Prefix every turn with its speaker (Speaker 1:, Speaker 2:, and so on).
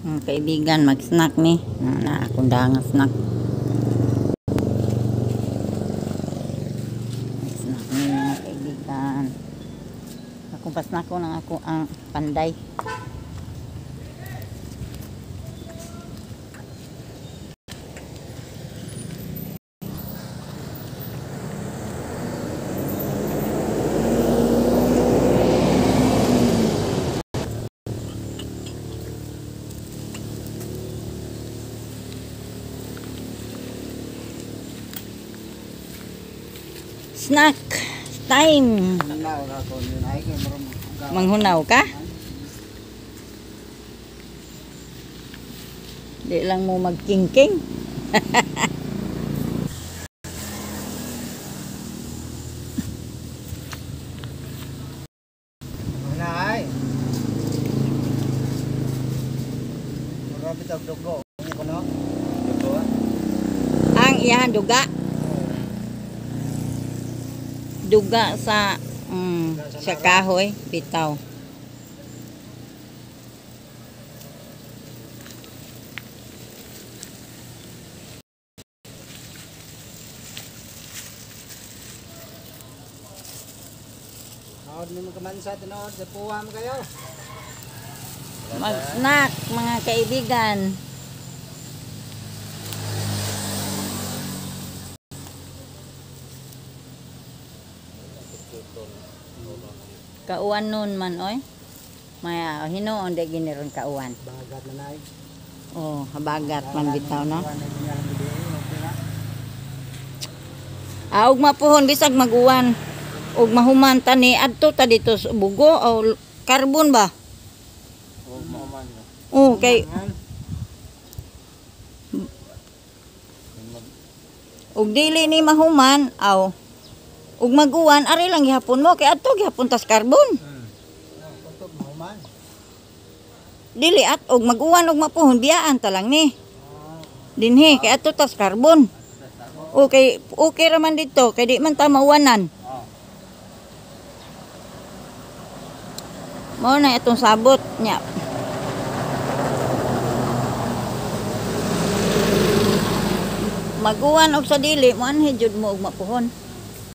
Speaker 1: Kaibigan, mag-snack ni. Na akong daang snack. Mag-snack ni mga kaibigan. Akong pasnack ko ng ako ang panday. Snack time. Manghunaw ka? Di lang mo magkingking.
Speaker 2: Nay. Mura bitag dugo. Ano? Dugo.
Speaker 1: Ang iyahan duga. Duga sa sa kahoy, bitaw.
Speaker 2: Hawad mo kamansa tinood sa puwam kayo.
Speaker 1: Mag-snack mga kaibigan. Kauan nun man oy. Maya hinoon de giniron kauan.
Speaker 2: Bagat na nay.
Speaker 1: Oh, habagat man bitaw no. Ug mapuhon bisag maguwan. Ug mahuman tani adto ta dito sa bugo o karbon ba?
Speaker 2: Oh, mahuman.
Speaker 1: Oh, kay ug dili ni mahuman aw ug maguwan ari lang gihapon mo kay adto gihapon tas karbon.
Speaker 2: Kutob mahuman.
Speaker 1: Dili at og maguwan og mapuhon biyaan ta lang ni. Dinhi kay adto tas karbon. Okay ra man dito kay di man ta mauwanan. Mao na itong sabot nya. Maguwan og sa dili mo anhi jud mo og mapuhon.